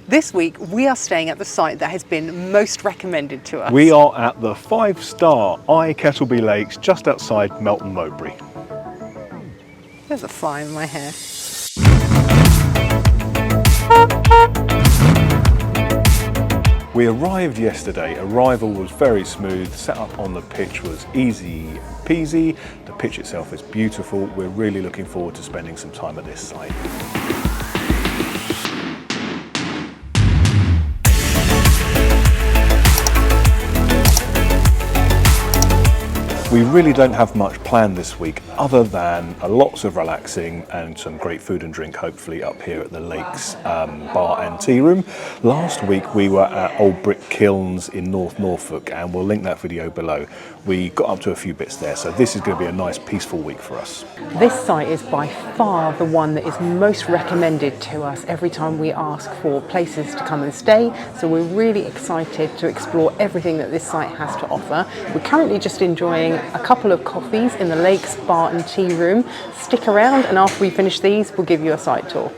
This week we are staying at the site that has been most recommended to us. We are at the 5-star Eye Kettleby Lakes just outside Melton Mowbray. There's a fly in my hair. We arrived yesterday. Arrival was very smooth. Set up on the pitch was easy peasy. The pitch itself is beautiful. We're really looking forward to spending some time at this site. We really don't have much planned this week other than lots of relaxing and some great food and drink hopefully up here at the Lakes bar and tea room. Last week we were at Old Brick Kilns in North Norfolk, and we'll link that video below. We got up to a few bits there, so this is going to be a nice peaceful week for us. This site is by far the one that is most recommended to us every time we ask for places to come and stay, so we're really excited to explore everything that this site has to offer. We're currently just enjoying a couple of coffees in the Lakes bar and tea room. Stick around, and after we finish these we'll give you a site tour.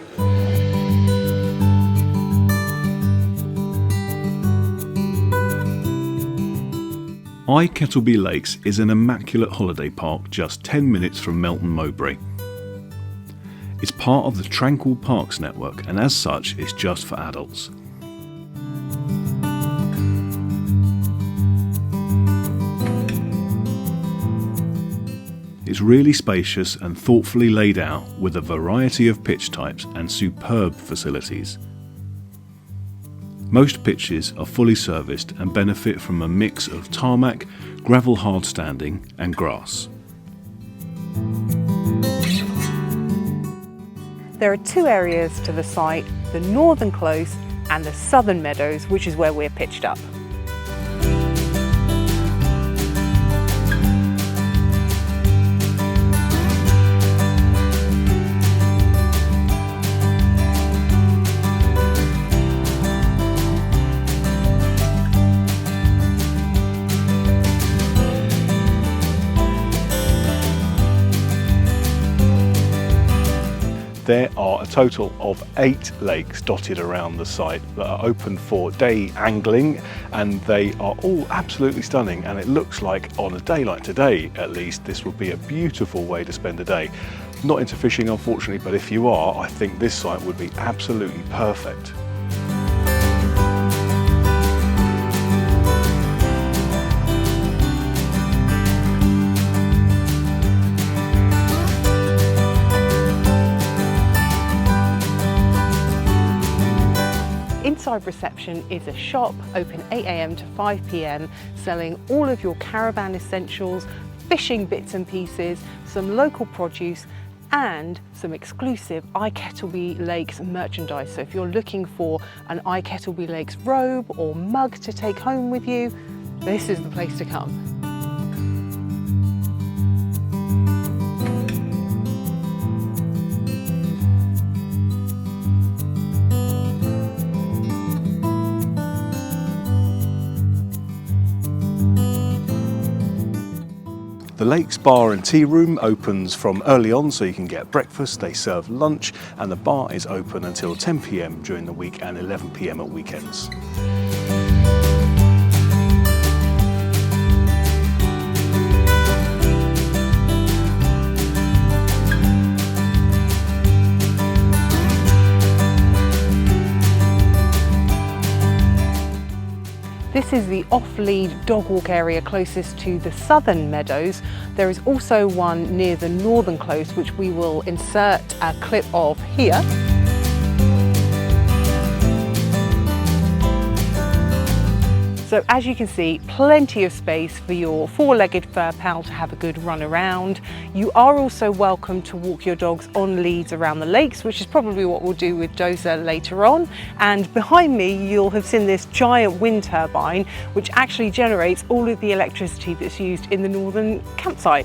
Eye Kettleby Lakes is an immaculate holiday park just 10 minutes from Melton Mowbray. It's part of the Tranquil Parks network, and as such it's just for adults. It's really spacious and thoughtfully laid out with a variety of pitch types and superb facilities. Most pitches are fully serviced and benefit from a mix of tarmac, gravel hardstanding and grass. There are two areas to the site, the northern close and the southern meadows, which is where we're pitched up. There are a total of 8 lakes dotted around the site that are open for day angling, and they are all absolutely stunning, and it looks like on a day like today at least this would be a beautiful way to spend a day. Not into fishing unfortunately, but if you are, I think this site would be absolutely perfect. Inside reception is a shop open 8 AM to 5 PM, selling all of your caravan essentials, fishing bits and pieces, some local produce and some exclusive Eye Kettleby Lakes merchandise. So if you're looking for an Eye Kettleby Lakes robe or mug to take home with you, this is the place to come. The Lakes bar and tea room opens from early on so you can get breakfast. They serve lunch, and the bar is open until 10 PM during the week and 11 PM at weekends. This is the off-lead dog walk area closest to the southern meadows. There is also one near the northern close, which we will insert a clip of here. So as you can see, plenty of space for your four-legged fur pal to have a good run around. You are also welcome to walk your dogs on leads around the lakes, which is probably what we'll do with Dozer later on. And behind me, you'll have seen this giant wind turbine, which actually generates all of the electricity that's used in the northern campsite.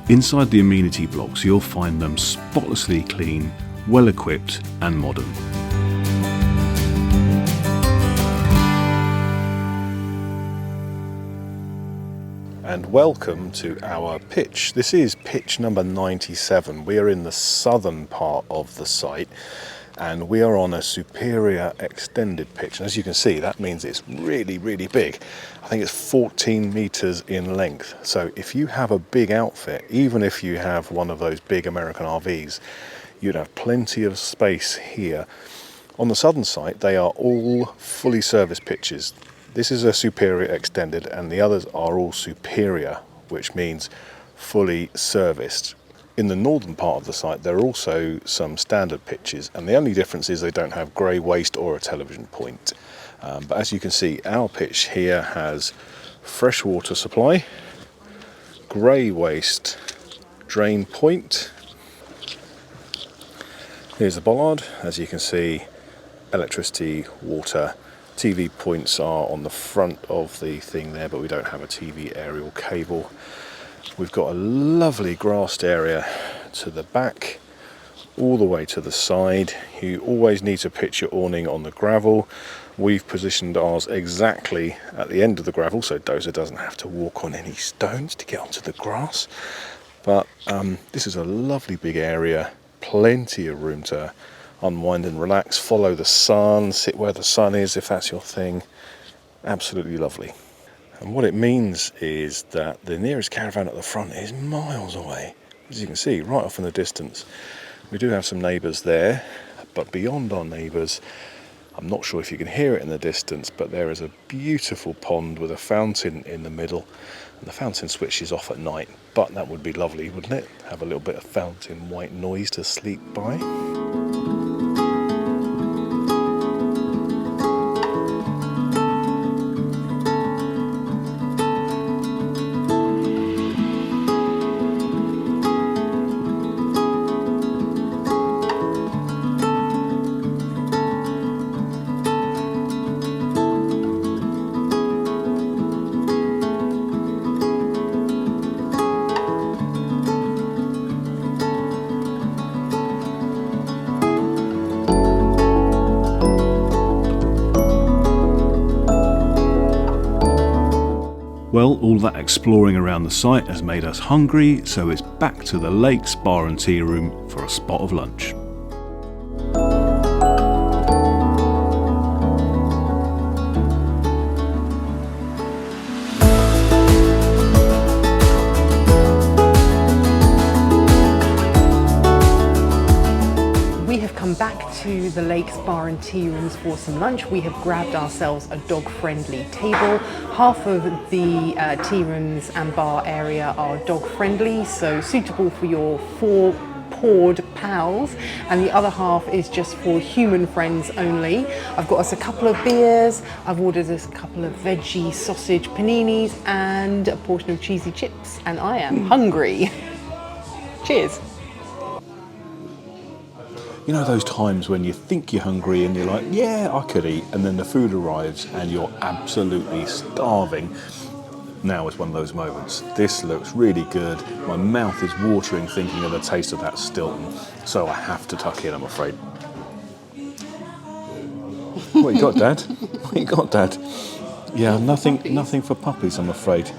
Inside the amenity blocks, you'll find them spotlessly clean, well equipped and modern. and welcome to our pitch. This is pitch number 97. We are in the southern part of the site and we are on a superior extended pitch. And as you can see, that means it's really, really big. I think it's 14 meters in length. So if you have a big outfit, even if you have one of those big American RVs, you'd have plenty of space here. On the southern site, they are all fully serviced pitches. This is a superior extended and the others are all superior, which means fully serviced. In the northern part of the site, there are also some standard pitches, and the only difference is they don't have grey waste or a television point. But as you can see, our pitch here has fresh water supply, grey waste drain point. Here's the bollard. As you can see, electricity, water, TV points are on the front of the thing there, but we don't have a TV aerial cable. We've got a lovely grassed area to the back, all the way to the side. You always need to pitch your awning on the gravel. We've positioned ours exactly at the end of the gravel, so Dozer doesn't have to walk on any stones to get onto the grass. But this is a lovely big area, plenty of room to unwind and relax, follow the sun, sit where the sun is if that's your thing. Absolutely lovely. And what it means is that the nearest caravan at the front is miles away. As you can see, right off in the distance. We do have some neighbours there, but beyond our neighbours, I'm not sure if you can hear it in the distance, but there is a beautiful pond with a fountain in the middle, and the fountain switches off at night. But that would be lovely, wouldn't it? Have a little bit of fountain white noise to sleep by. Well, all that exploring around the site has made us hungry, so it's back to the Lakes Bar and Tea Room for a spot of lunch. Back to the Lakes Bar and Tea Rooms for some lunch. We have grabbed ourselves a dog-friendly table. Half of the tea rooms and bar area are dog-friendly, so suitable for your four-pawed pals, and the other half is just for human friends only. I've got us a couple of beers, I've ordered us a couple of veggie sausage paninis and a portion of cheesy chips, and I am hungry. Cheers. You know those times when you think you're hungry and you're like, yeah, I could eat, and then the food arrives and you're absolutely starving? Now is one of those moments. This looks really good. My mouth is watering thinking of the taste of that Stilton, so I have to tuck in, I'm afraid. What you got, Dad? What you got, Dad? Yeah, nothing for puppies, I'm afraid.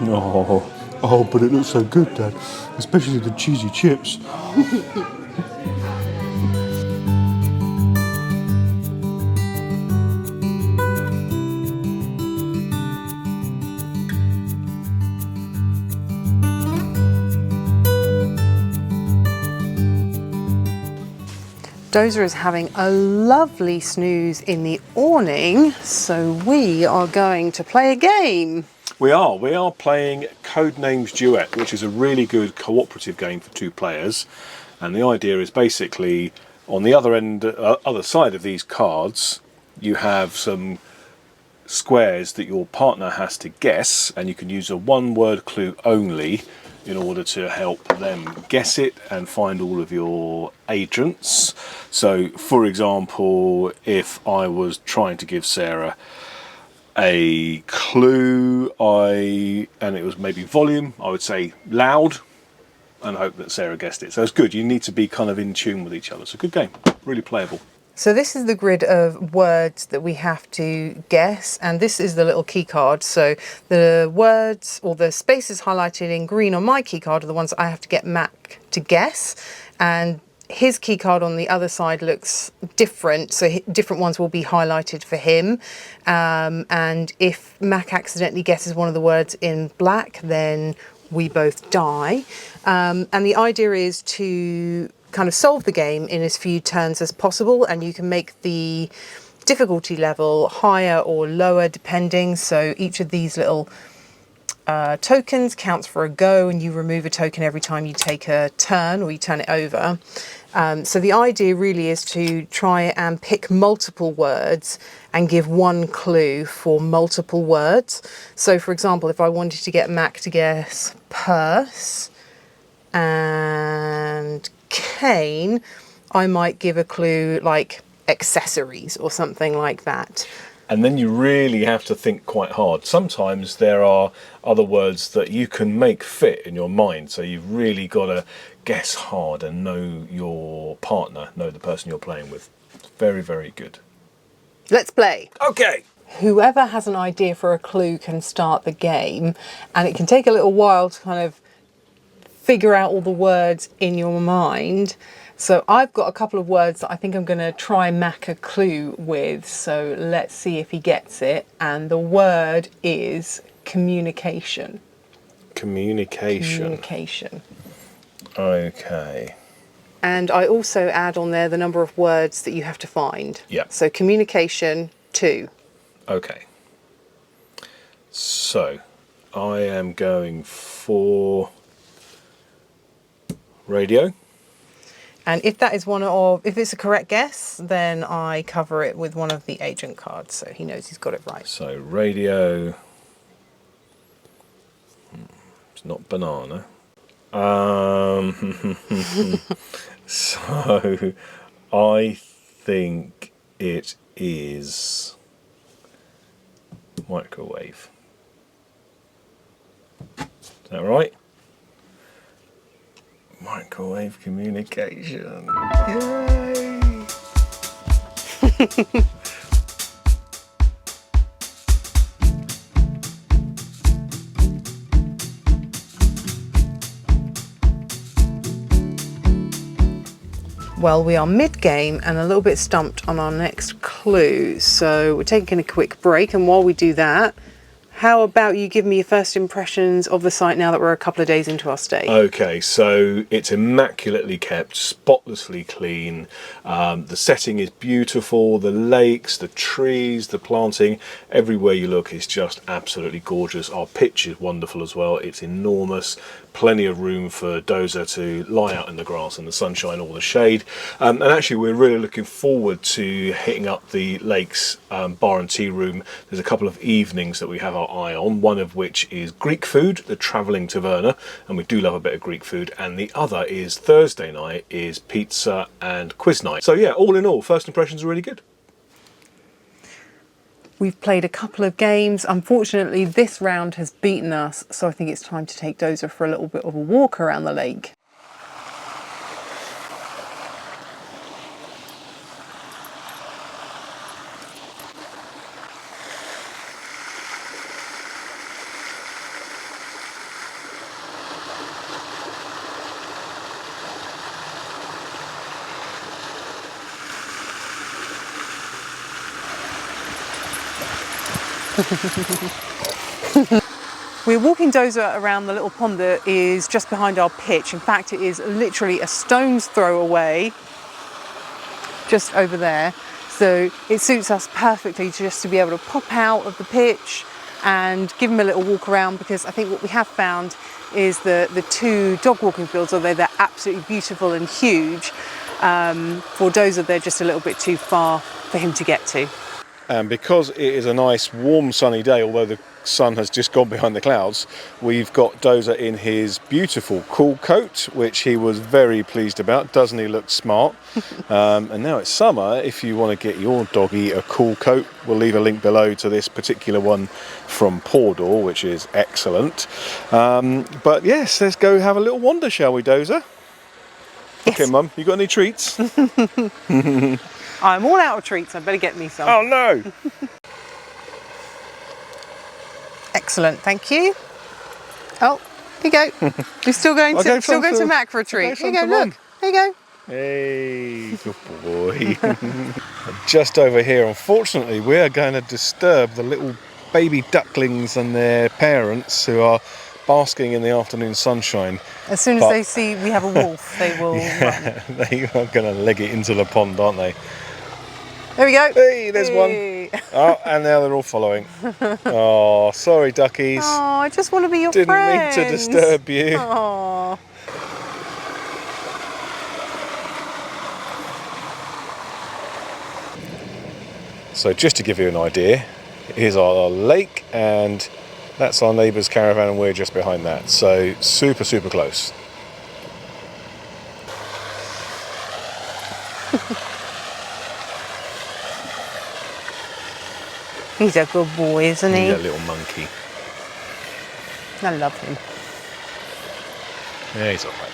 Oh, but it looks so good, Dad, especially the cheesy chips. Dozer is having a lovely snooze in the awning, so we are going to play a game. We are playing Codenames Duet, which is a really good cooperative game for two players. And the idea is basically on the other side of these cards, you have some squares that your partner has to guess, and you can use a one-word clue only in order to help them guess it and find all of your agents. So, for example, if I was trying to give Sarah a clue, and it was maybe volume, I would say loud and hope that Sarah guessed it. So it's good. You need to be kind of in tune with each other. It's a good game, really playable. So this is the grid of words that we have to guess, and this is the little key card. So the words or the spaces highlighted in green on my key card are the ones I have to get Mac to guess, and his key card on the other side looks different, so different ones will be highlighted for him. And if Mac accidentally guesses one of the words in black, then we both die. And the idea is to kind of solve the game in as few turns as possible, and you can make the difficulty level higher or lower depending. So each of these little tokens counts for a go, and you remove a token every time you take a turn or you turn it over. So the idea really is to try and pick multiple words and give one clue for multiple words. So for example, if I wanted to get Mac to guess purse and cane, I might give a clue like accessories or something like that. And then you really have to think quite hard. Sometimes there are other words that you can make fit in your mind, so you've really got to guess hard and know your partner, know the person you're playing with. Very, very good. Let's play. Okay. Whoever has an idea for a clue can start the game, and it can take a little while to kind of figure out all the words in your mind. So I've got a couple of words that I think I'm going to try Mac a clue with. So let's see if he gets it. And the word is communication. Communication. Communication. Okay. And I also add on there the number of words that you have to find. Yeah. So communication 2. Okay. So I am going for radio. And if that is if it's a correct guess, then I cover it with one of the agent cards, so he knows he's got it right. So radio, it's not banana. So I think it is microwave. Is that right? Microwave communication. Yay! Well, we are mid-game and a little bit stumped on our next clue, so we're taking a quick break, and while we do that, how about you give me your first impressions of the site now that we're a couple of days into our stay? Okay, so it's immaculately kept, spotlessly clean. The setting is beautiful. The lakes, the trees, the planting, everywhere you look is just absolutely gorgeous. Our pitch is wonderful as well. It's enormous. Plenty of room for Dozer to lie out in the grass in the sunshine or the shade. And actually, we're really looking forward to hitting up the lakes bar and tea room. There's a couple of evenings that we have our eye on, one of which is Greek food, the Travelling Taverna, and we do love a bit of Greek food, and the other is Thursday night is pizza and quiz night. So yeah, all in all, first impressions are really good. We've played a couple of games. Unfortunately, this round has beaten us, so I think it's time to take Dozer for a little bit of a walk around the lake. We're walking Dozer around the little pond that is just behind our pitch. In fact, it is literally a stone's throw away, just over there. So it suits us perfectly just to be able to pop out of the pitch and give him a little walk around, because I think what we have found is the two dog walking fields, although they're absolutely beautiful and huge, for Dozer they're just a little bit too far for him to get to. And because it is a nice warm sunny day, although the sun has just gone behind the clouds, we've got Dozer in his beautiful cool coat, which he was very pleased about. Doesn't he look smart? And now it's summer. If you want to get your doggy a cool coat, we'll leave a link below to this particular one from Pordor, which is excellent. But yes, let's go have a little wander, shall we, Dozer? Yes. Okay, Mum, you got any treats? I'm all out of treats, I better get me some. Oh no! Excellent, thank you. Oh, here you go. You're still going to Mac for a treat. Here you go, look. There you go. Hey, good boy. Just over here, unfortunately, we are going to disturb the little baby ducklings and their parents who are basking in the afternoon sunshine. As soon as they see we have a wolf, they will run. They are going to leg it into the pond, aren't they? There we go. Hey, there's one. Oh, and now they're all following. Oh, sorry, duckies. Oh, I just want to be your Didn't friend. mean to disturb you. Oh. So just to give you an idea, here's our lake and that's our neighbour's caravan and we're just behind that. So super, super close. He's a good boy, isn't he? He's a little monkey. I love him. Yeah, he's all right.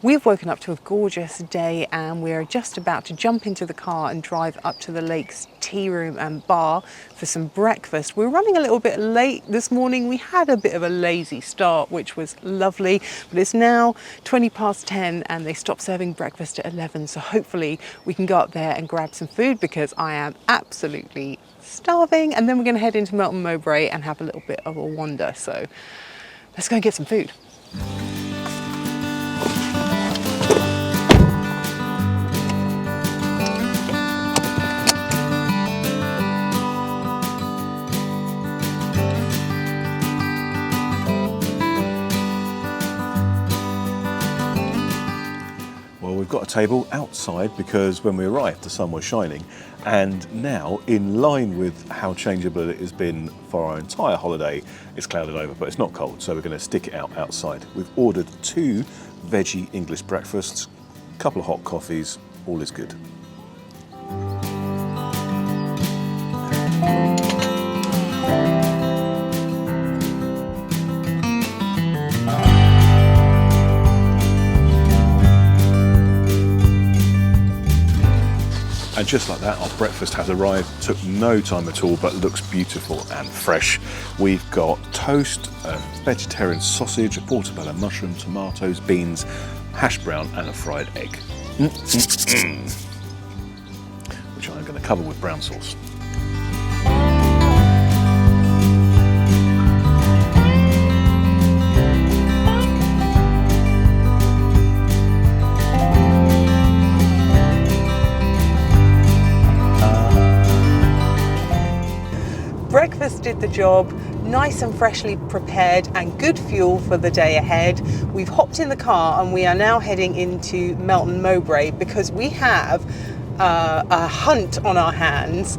We've woken up to a gorgeous day and we're just about to jump into the car and drive up to the lake's tea room and bar for some breakfast. We're running a little bit late this morning. We had a bit of a lazy start, which was lovely, but it's now 10:20 and they stopped serving breakfast at 11. So hopefully we can go up there and grab some food because I am absolutely starving. And then we're going to head into Melton Mowbray and have a little bit of a wander. So let's go and get some food. We've got a table outside because when we arrived the sun was shining, and now in line with how changeable it has been for our entire holiday, it's clouded over, but it's not cold, so we're going to stick it out outside. We've ordered 2 veggie English breakfasts, a couple of hot coffees, all is good. And just like that, our breakfast has arrived. Took no time at all, but looks beautiful and fresh. We've got toast, a vegetarian sausage, a portobello mushroom, tomatoes, beans, hash brown and a fried egg. Which I'm going to cover with brown sauce. Breakfast did the job, nice and freshly prepared and good fuel for the day ahead. We've hopped in the car and we are now heading into Melton Mowbray because we have a hunt on our hands.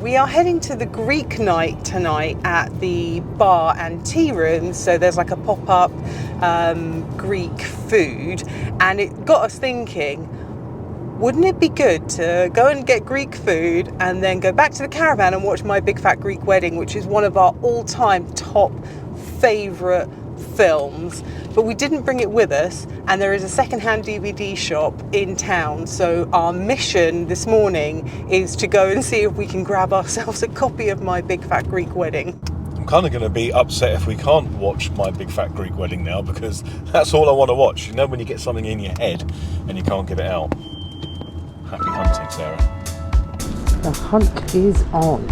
We are heading to the Greek night tonight at the bar and tea room. So there's like a pop-up Greek food, and it got us thinking, wouldn't it be good to go and get Greek food and then go back to the caravan and watch My Big Fat Greek Wedding, which is one of our all-time top favourite films? But we didn't bring it with us, and there is a second-hand DVD shop in town. So our mission this morning is to go and see if we can grab ourselves a copy of My Big Fat Greek Wedding. I'm kind of going to be upset if we can't watch My Big Fat Greek Wedding now, because that's all I want to watch. You know when you get something in your head and you can't get it out. Happy hunting, Sarah. The hunt is on.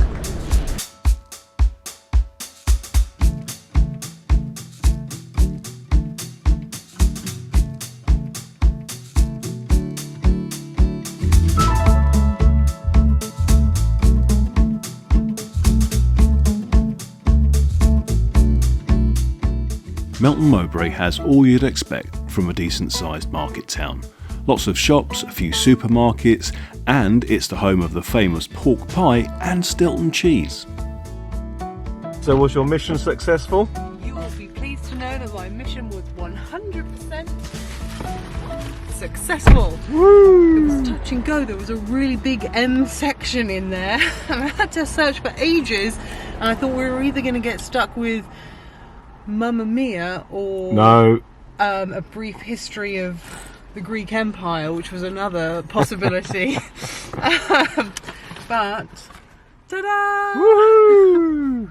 Melton Mowbray has all you'd expect from a decent-sized market town. Lots of shops, a few supermarkets, and it's the home of the famous pork pie and Stilton cheese. So was your mission successful? You will be pleased to know that my mission was 100% successful. Woo! It was touch and go. There was a really big M section in there and I had to search for ages, and I thought we were either going to get stuck with Mamma Mia or a brief history of the Greek Empire, which was another possibility. But ta-da! Woohoo!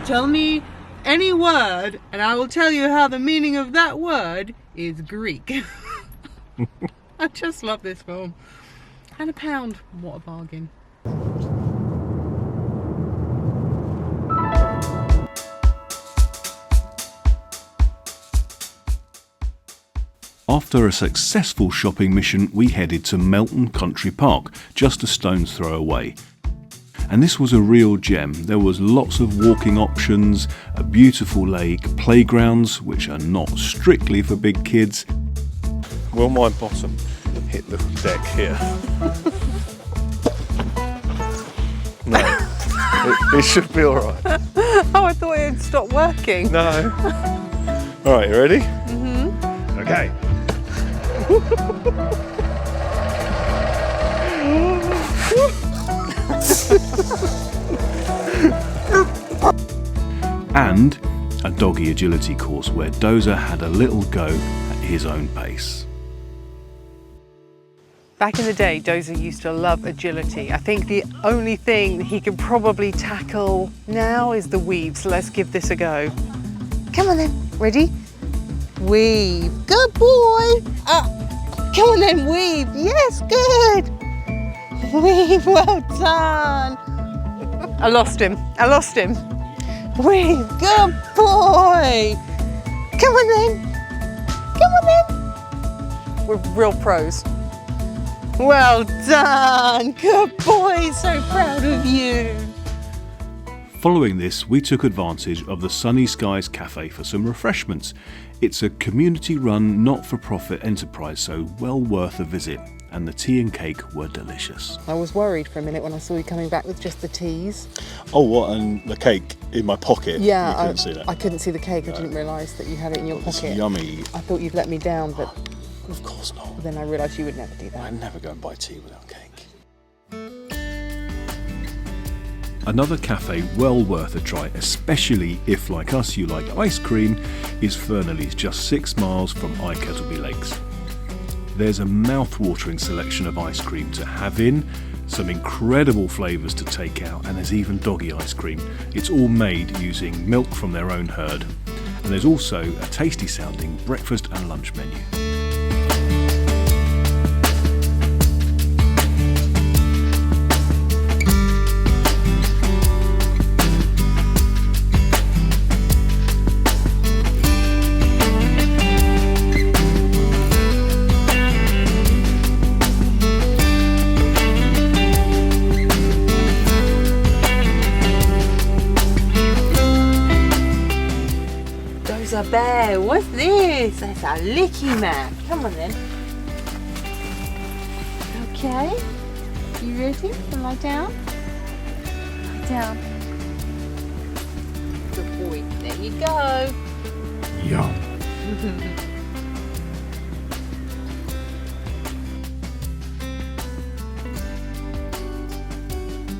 Tell me any word and I will tell you how the meaning of that word is Greek. I just love this film. And a pound, what a bargain. After a successful shopping mission, we headed to Melton Country Park, just a stone's throw away. And this was a real gem. There was lots of walking options, a beautiful lake, playgrounds, which are not strictly for big kids. Will my bottom hit the deck here? No, it should be all right. Oh, I thought it had stopped working. No. All right, you ready? Mm-hmm. Okay. And a doggy agility course where Dozer had a little go at his own pace. Back in the day, Dozer used to love agility. I think the only thing he can probably tackle now is the weave, so let's give this a go. Come on then, ready? Weave, good boy. Come on then, weave, yes, good. Weave, well done. I lost him. Weave, good boy. Come on then. We're real pros. Well done, good boy, so proud of you. Following this, we took advantage of the Sunny Skies Cafe for some refreshments. It's a community-run, not-for-profit enterprise, so well worth a visit. And the tea and cake were delicious. I was worried for a minute when I saw you coming back with just the teas. Oh, what? And the cake in my pocket? Yeah, you couldn't see that. I couldn't see the cake. No. I didn't realise that you had it in your pocket. It's yummy. I thought you'd let me down, but of course not. Then I realised you would never do that. I'd never go and buy tea without cake. Another cafe well worth a try, especially if, like us, you like ice cream, is Fernley's, just 6 miles from Eye Kettleby Lakes. There's a mouth-watering selection of ice cream to have in, some incredible flavours to take out, and there's even doggy ice cream. It's all made using milk from their own herd. And there's also a tasty sounding breakfast and lunch menu. A bear, what's this? That's a licky man. Come on then. Okay, you ready to lie down? Lie down. Good boy. There you go. Yum.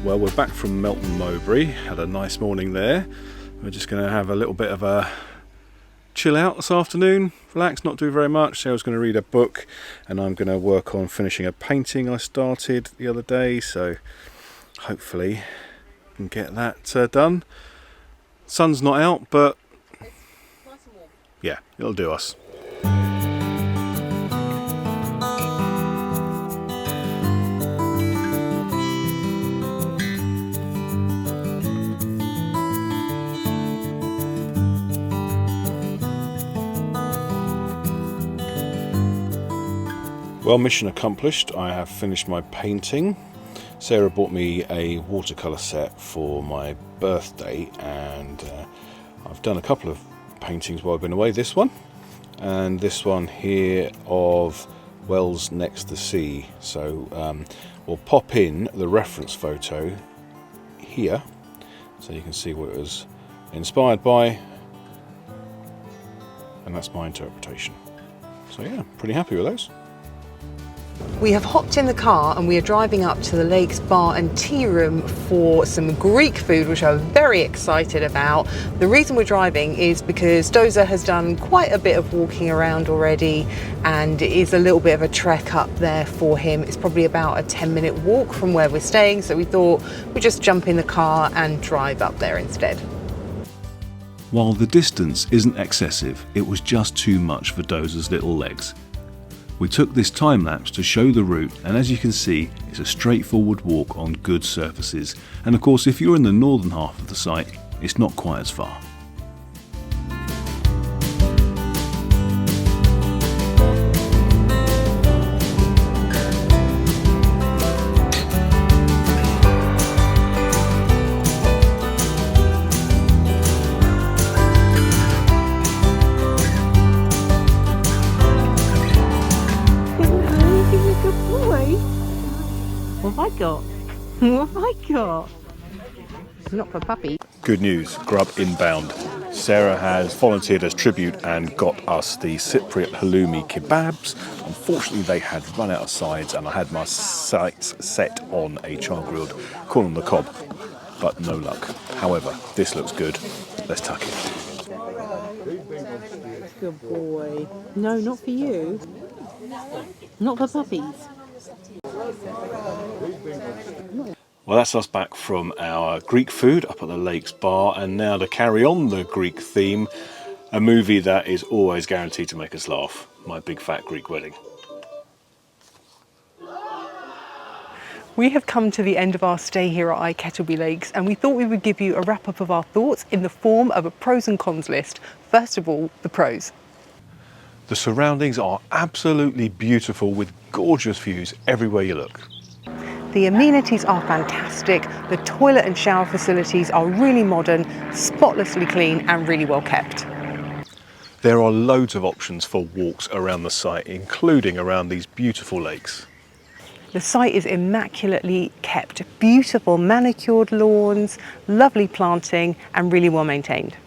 Well, we're back from Melton Mowbray. Had a nice morning there. We're just going to have a little bit of a chill out this afternoon, relax, not do very much. Sarah's going to read a book and I'm going to work on finishing a painting I started the other day, so hopefully I can get that done. Sun's not out, but yeah, it'll do us. Well, mission accomplished. I have finished my painting. Sarah bought me a watercolour set for my birthday, and I've done a couple of paintings while I've been away. This one and this one here of Wells next to the sea. So we'll pop in the reference photo here so you can see what it was inspired by, and that's my interpretation. So yeah, pretty happy with those. We have hopped in the car and we are driving up to the Lakes Bar and Tea Room for some Greek food, which I'm very excited about. The reason we're driving is because Dozer has done quite a bit of walking around already, and it is a little bit of a trek up there for him. It's probably about a 10-minute walk from where we're staying, so we thought we'd just jump in the car and drive up there instead. While the distance isn't excessive, it was just too much for Dozer's little legs. We took this time lapse to show the route, and as you can see, it's a straightforward walk on good surfaces, and of course if you're in the northern half of the site, it's not quite as far. What have I got? What have I got? Not for puppy. Good news, grub inbound. Sarah has volunteered as tribute and got us the Cypriot halloumi kebabs. Unfortunately, they had run out of sides and I had my sights set on a char-grilled corn on the cob, but no luck. However, this looks good. Let's tuck it. Good boy. No, not for you. Not for puppies. Well, that's us back from our Greek food up at the Lakes Bar, and now to carry on the Greek theme, a movie that is always guaranteed to make us laugh, My Big Fat Greek Wedding. We have come to the end of our stay here at Eye Kettleby Lakes, and we thought we would give you a wrap-up of our thoughts in the form of a pros and cons list. First of all, the pros. The surroundings are absolutely beautiful with gorgeous views everywhere you look. The amenities are fantastic. The toilet and shower facilities are really modern, spotlessly clean and really well kept. There are loads of options for walks around the site, including around these beautiful lakes. The site is immaculately kept, beautiful manicured lawns, lovely planting and really well maintained.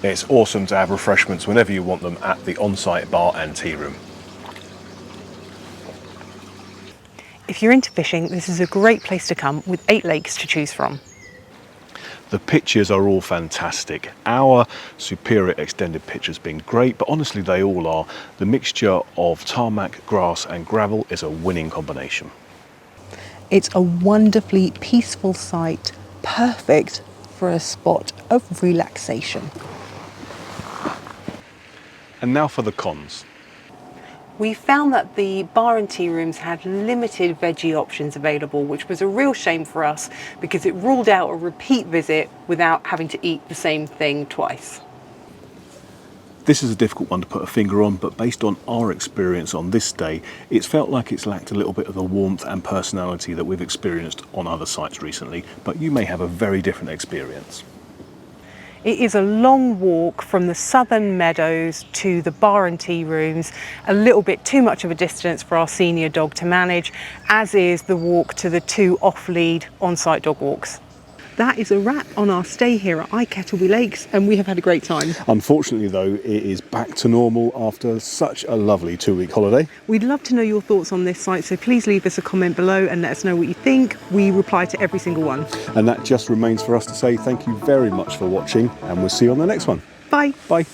It's awesome to have refreshments whenever you want them at the on-site bar and tea room. If you're into fishing, this is a great place to come with 8 lakes to choose from. The pictures are all fantastic. Our superior extended pictures being great, but honestly they all are. The mixture of tarmac, grass and gravel is a winning combination. It's a wonderfully peaceful site, perfect for a spot of relaxation. And now for the cons. We found that the bar and tea rooms had limited veggie options available, which was a real shame for us because it ruled out a repeat visit without having to eat the same thing twice. This is a difficult one to put a finger on, but based on our experience on this day, it's felt like it's lacked a little bit of the warmth and personality that we've experienced on other sites recently, but you may have a very different experience. It is a long walk from the southern meadows to the bar and tea rooms, a little bit too much of a distance for our senior dog to manage, as is the walk to the 2 off-lead on-site dog walks. That is a wrap on our stay here at Eye Kettleby Lakes, and we have had a great time. Unfortunately though, it is back to normal after such a lovely 2-week holiday. We'd love to know your thoughts on this site, so please leave us a comment below and let us know what you think. We reply to every single one. And that just remains for us to say thank you very much for watching, and we'll see you on the next one. Bye. Bye.